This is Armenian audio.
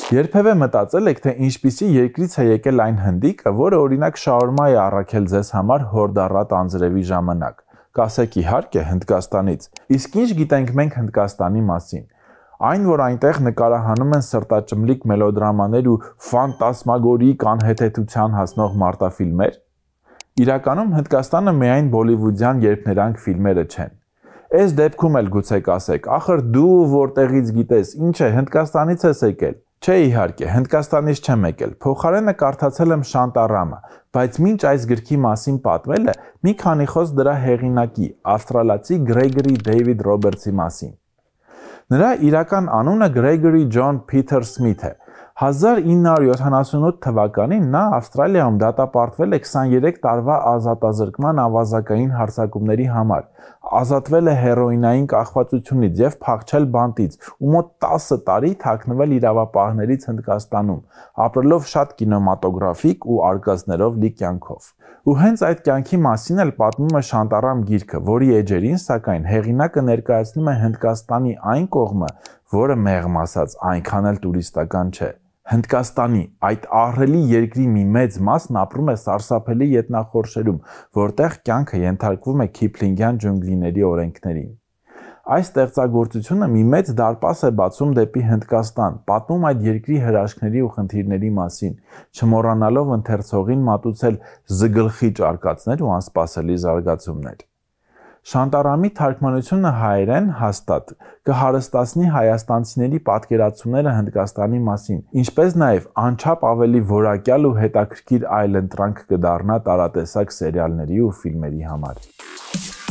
Երբևէ մտածել եք, թե ինչպիսի երկրից է եկել այն հնդիկը, որը օրինակ շաուրմա է առաքել ձեզ համար հորդառատ անձրևի ժամանակ։ Կասեք իհարկե Հնդկաստանից։ Իսկ ինչ գիտենք մենք Հնդկաստանի մասին։ Այն, որ այնտեղ նկարահանում են սրտաճմլիկ մելոդրամաներ ու ֆանտասմագորիկ անհեթեթության հասնող մարտաֆիլմեր։ Իրականում Հնդկաստանը միայն բոլիվուդյան երգներանք ֆիլմերը չեն։ Այս դեպքում էլ գուցե կասեք, ախր դու որտեղից գիտես, ինչ է, Հնդկաստանից ես եկել։ Չէ, իհարկե, Հնդկաստանից չեմ եկել, փոխարենը կարդացել եմ Շանտարամը, բայց մինչ այս գրքի մասին պատմելը մի քանի խոսք դրա հեղինակի, ավստրալացի Գրեգորի Դեյվիդ Ռոբերտսի մասին։ Նրա իրական անունը Գրեգորի Ջոն Փիթեր Սմիթ է։ 1978 թվականին նա Ավստրալիայում դատապարտվել է 23 տարվա ազատազրկման ավազակային հարձակումների համար, ազատվել է հերոինային կախվածությունից և փախչել բանտից ու մոտ 10 տարի թաքնվել իրավապահներից Հնդկաստանում, ապրելով շատ կինեմատոգրաֆիկ ու արկածներով լի կյանքով։ Ու հենց այդ կյանքի մասին էլ պատմում է Շանտարամ գիրքը, որի էջերին, սակայն, հեղինակը ներկայացնում է Հնդկաստանի այն կողմը, որը մեղմ ասած այնքան էլ տուրիստական չէ։ Հնդկաստանի այդ ահռելի երկրի մի մեծ մասն ապրում է սարսափելի ետնախորշերում, որտեղ կյանքը ենթարկվում է Քիփլինգյան ջունգլիների օրենքներին։ Այս ստեղծագործությունը մի մեծ դարպաս է բացում դեպի Հնդկաստան, պատմում այդ երկրի հրաշքների ու խնդիրների մասին, չմոռանալով ընթերցողին մատուցել զգլխիչ արկածներ ու անսպասելի զարգացումներ։ Շանտարամի թարգմանությունը հայերեն հաստատ կհարստացնի հայաստանցիների պատկերացումները Հնդկաստանի մասին, ինչպես նաև անչափ ավելի որակյալ ու հետաքրքիր այլընտրանք կդառնա տարատեսակ սերիալների ու ֆիլմերի համար։